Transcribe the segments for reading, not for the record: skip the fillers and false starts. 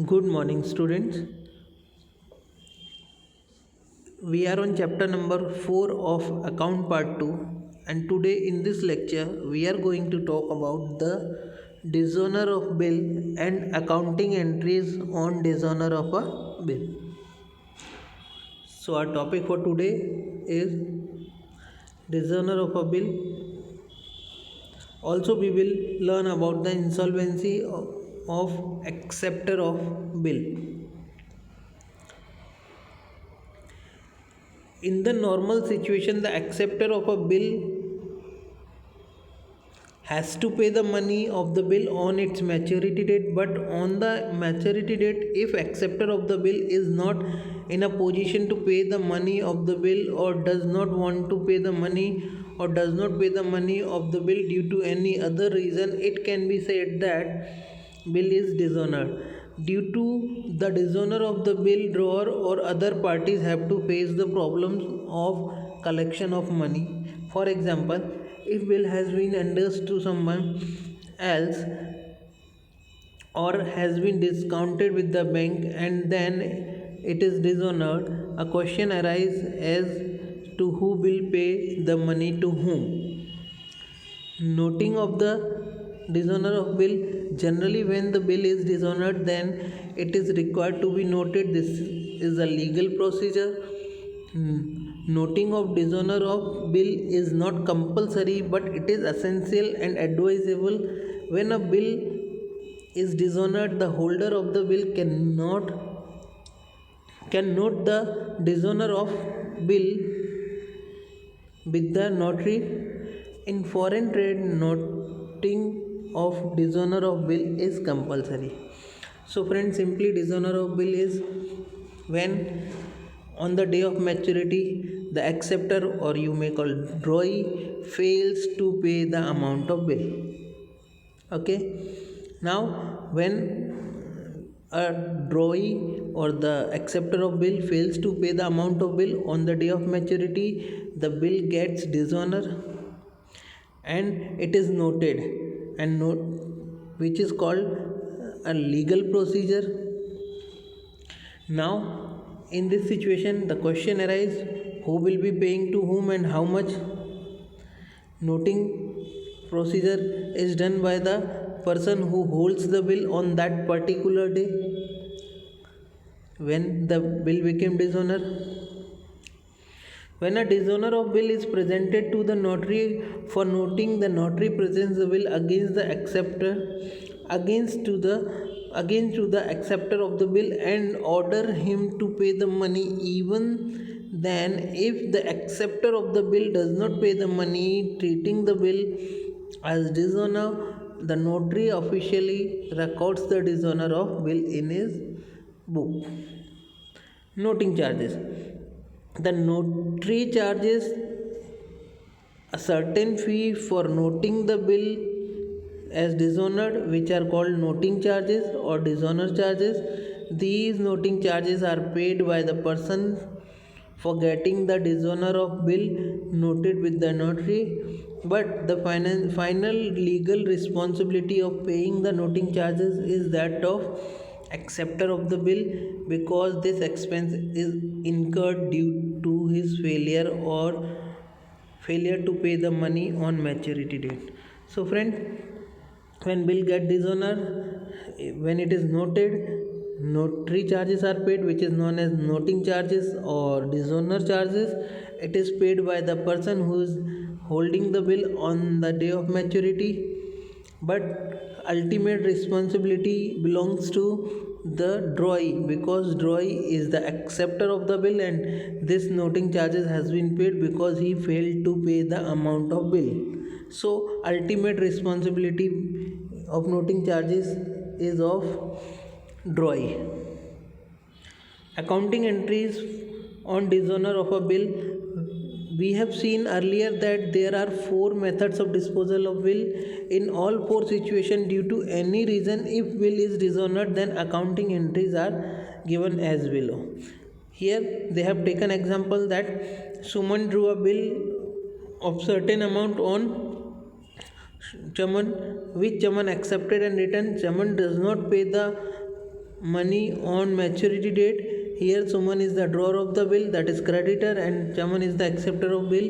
Good morning, students. We are on chapter number 4 of Account Part 2, and today in this lecture we are going to talk about the dishonor of bill and accounting entries on dishonor of a bill. So, our topic for today is dishonor of a bill. Also, we will learn about the insolvency of acceptor of bill. In the normal situation, the acceptor of a bill has to pay the money of the bill on its maturity date, but on the maturity date, if acceptor of the bill is not in a position to pay the money of the bill, or does not want to pay the money, or does not pay the money of the bill due to any other reason, it can be said that bill is dishonored. Due to the dishonor of the bill, drawer or other parties have to face the problems of collection of money. For example, if bill has been endorsed to someone else or has been discounted with the bank and then it is dishonored, a question arises as to who will pay the money to whom. Noting of the dishonor of bill: generally when the bill is dishonored, then it is required to be noted. This is a legal procedure. Noting of dishonor of bill is not compulsory, but it is essential and advisable. When a bill is dishonored, the holder of the bill can note the dishonor of bill with the notary. In foreign trade, noting of dishonor of bill is compulsory. So friends, simply dishonor of bill is when on the day of maturity the acceptor, or you may call drawee, fails to pay the amount of bill. Okay, now when a drawee or the acceptor of bill fails to pay the amount of bill on the day of maturity, the bill gets dishonor and it is noted, and note which is called a legal procedure. Now in this situation, the question arises, who will be paying to whom and how much. Noting procedure is done by the person who holds the bill on that particular day when the bill became dishonor. When a dishonor of bill is presented to the notary for noting, the notary presents the bill against the acceptor, against to the acceptor of the bill, and order him to pay the money. Even then, if the acceptor of the bill does not pay the money, treating the bill as dishonor, the notary officially records the dishonor of bill in his book. Noting charges: the notary charges a certain fee for noting the bill as dishonored, which are called noting charges or dishonor charges. These noting charges are paid by the person for getting the dishonor of bill noted with the notary, but the final legal responsibility of paying the noting charges is that of acceptor of the bill, because this expense is incurred due to his failure to pay the money on maturity date. So friend, when bill get dishonored, when it is noted, notary charges are paid, which is known as noting charges or dishonor charges. It is paid by the person who is holding the bill on the day of maturity, but ultimate responsibility belongs to the drawee, because drawee is the acceptor of the bill, and this noting charges has been paid because he failed to pay the amount of bill. So ultimate responsibility of noting charges is of drawee. Accounting entries on dishonor of a bill: we have seen earlier that there are 4 methods of disposal of bill. In all 4 situations, due to any reason, if bill is dishonored, then accounting entries are given as below. Here they have taken example that Suman drew a bill of certain amount on Chaman, which Chaman accepted and returned. Chaman does not pay the money on maturity date. Here Suman is the drawer of the bill, that is creditor, and Chaman is the acceptor of bill,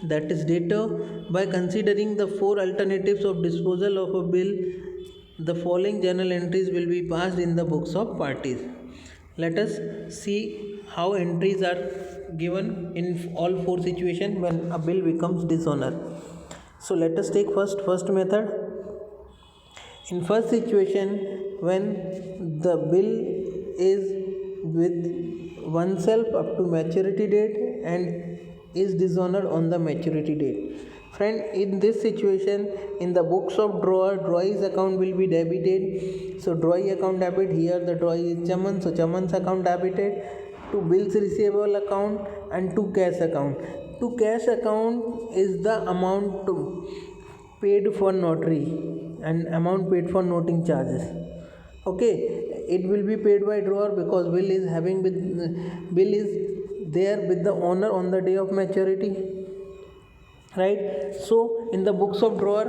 that is debtor. By considering the four alternatives of disposal of a bill, the following journal entries will be passed in the books of parties. Let us see how entries are given in all four situations when a bill becomes dishonor. So let us take first method. In first situation, when the bill is with oneself up to maturity date and is dishonored on the maturity date. Friend, in this situation, in the books of drawer, drawee account will be debited. So drawee account debit, here the drawee is Chaman, so Chaman's account debited. To bills receivable account and to cash account. To cash account is the amount paid for notary and amount paid for noting charges. Okay, it will be paid by drawer because bill is there with the owner on the day of maturity, right? So in the books of drawer,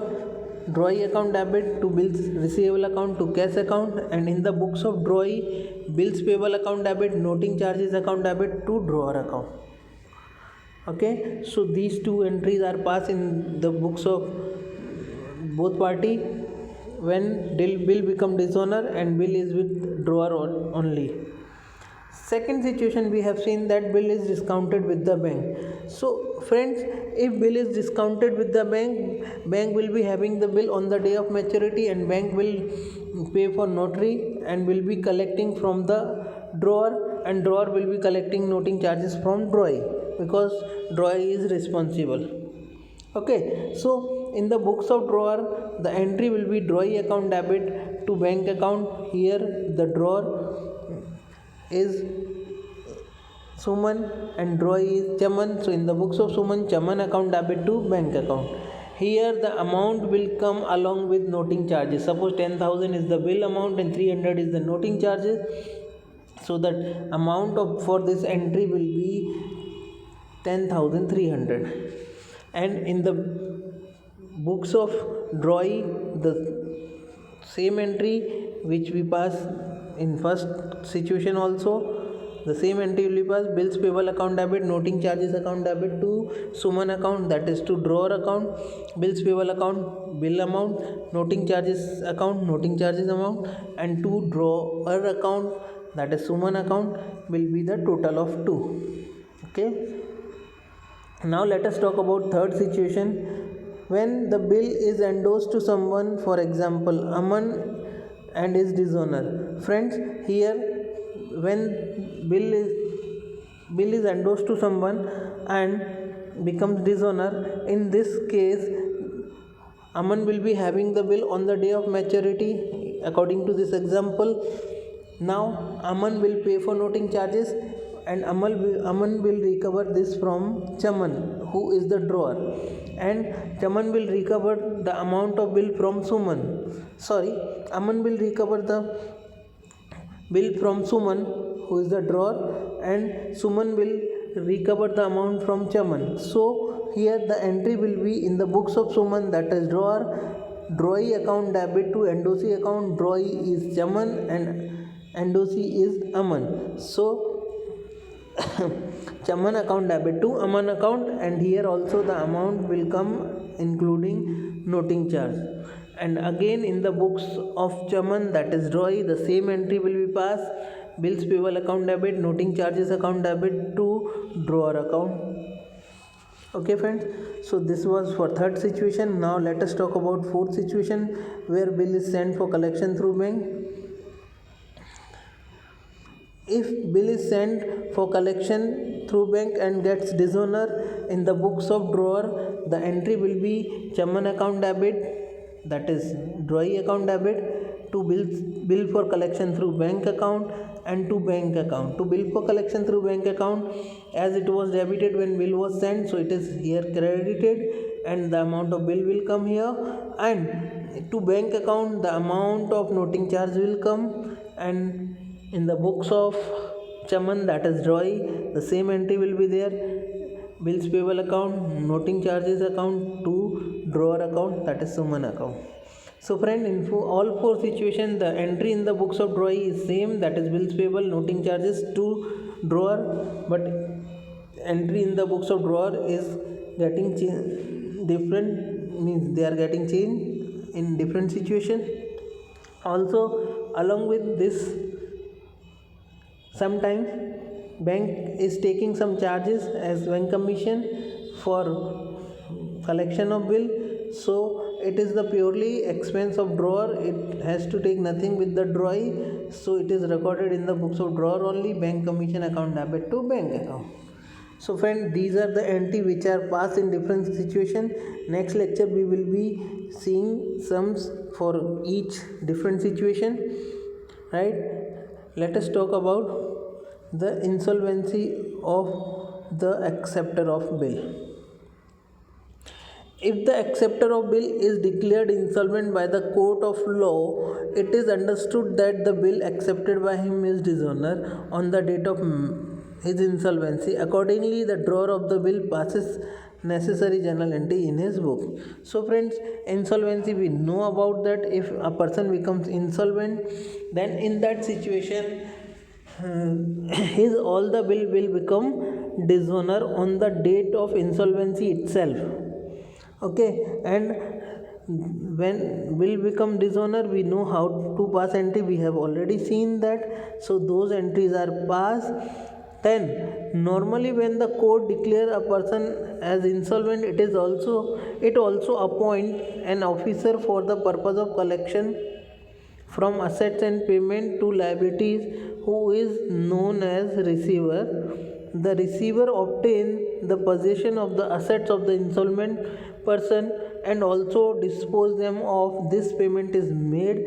drawee account debit to bills receivable account to cash account, and in the books of drawee, bills payable account debit, noting charges account debit to drawer account. Okay, so these two entries are passed in the books of both party when bill become dishonor and bill is with drawer only. Second situation, we have seen that bill is discounted with the bank. So friends, if bill is discounted with the bank will be having the bill on the day of maturity, and bank will pay for notary and will be collecting from the drawer, and drawer will be collecting noting charges from drawee because drawee is responsible. Okay, so in the books of drawer, the entry will be drawee account debit to bank account. Here the drawer is Suman and drawee is Chaman. So in the books of Suman, Chaman account debit to bank account. Here the amount will come along with noting charges. Suppose 10,000 is the bill amount and 300 is the noting charges. So that amount for this entry will be 10,300. And in the books of drawee, the same entry which we pass in first situation also, the same entry will be passed. Bills payable account debit, noting charges account debit to Suman account, that is to drawer account. Bills payable account, bill amount, noting charges account, noting charges amount, and to drawer account, that is Suman account, will be the total of 2. Okay. Now let us talk about third situation, when the bill is endorsed to someone, for example Aman, and is dishonor. Friends, here when bill is endorsed to someone and becomes dishonor, in this case Aman will be having the bill on the day of maturity according to this example. Now Aman will pay for noting charges and Aman will recover this from Chaman, who is the drawer, and Chaman will recover the amount of bill from Suman. Aman will recover the bill from Suman, who is the drawer, and Suman will recover the amount from Chaman. So here the entry will be in the books of Suman, that is drawer, drawee account debit to endorsee account. Drawee is Chaman and endorsee is Aman. So Chaman account debit to Aman account, and here also the amount will come including noting charge. And again in the books of Chaman, that is drawee, the same entry will be passed. Bills payable account debit, noting charges account debit to drawer account. Okay friends, so this was for third situation. Now let us talk about fourth situation, where bill is sent for collection through bank. If bill is sent for collection through bank and gets dishonor, in the books of drawer, the entry will be Chaman account debit, that is drawee account debit, to bill for collection through bank account and to bank account. To bill for collection through bank account, as it was debited when bill was sent, so it is here credited and the amount of bill will come here. And to bank account, the amount of noting charge will come, and in the books of Chaman, that is drawee, the same entry will be there. Bills payable account, noting charges account to drawer account, that is Suman account. So friend, in all four situations, the entry in the books of drawing is same, that is bills payable, noting charges to drawer, but entry in the books of drawer is getting different, means they are getting changed in different situation. Also, along with this, sometimes bank is taking some charges as bank commission for collection of bill, so it is the purely expense of drawer, it has to take nothing with the drawing, so it is recorded in the books of drawer only, bank commission account debit to bank account. So friend, these are the entry which are passed in different situation. Next lecture we will be seeing sums for each different situation, right? Let us talk about the insolvency of the acceptor of bill. If the acceptor of bill is declared insolvent by the court of law, it is understood that the bill accepted by him is dishonor on the date of his insolvency. Accordingly, the drawer of the bill passes necessary journal entry in his book. So friends, insolvency, we know about that. If a person becomes insolvent, then in that situation his all the bill will become dishonor on the date of insolvency itself. Okay, and when will become dishonor, we know how to pass entry, we have already seen that. So those entries are passed. Then normally when the court declare a person as insolvent, it also appoint an officer for the purpose of collection from assets and payment to liabilities, who is known as receiver. The receiver obtains the possession of the assets of the insolvent person and also dispose them of. This payment is made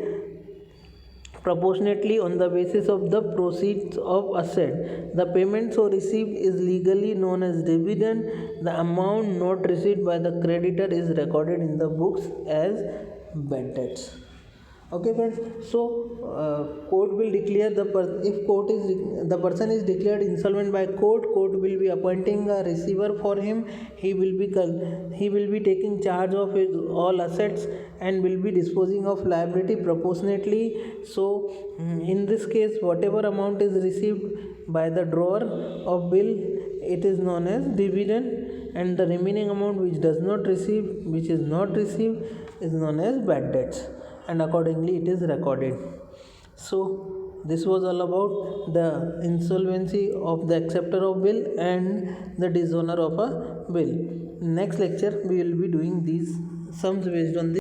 proportionately on the basis of the proceeds of asset. The payment so received is legally known as dividend. The amount not received by the creditor is recorded in the books as bad debts. Okay friends, so court will declare if the person is declared insolvent by court will be appointing a receiver for him. He will be taking charge of his all assets and will be disposing of liability proportionately. So in this case, whatever amount is received by the drawer of bill, it is known as dividend, and the remaining amount which is not received is known as bad debts, and accordingly it is recorded. So this was all about the insolvency of the acceptor of bill and the dishonor of a bill. Next lecture we will be doing these sums based on this.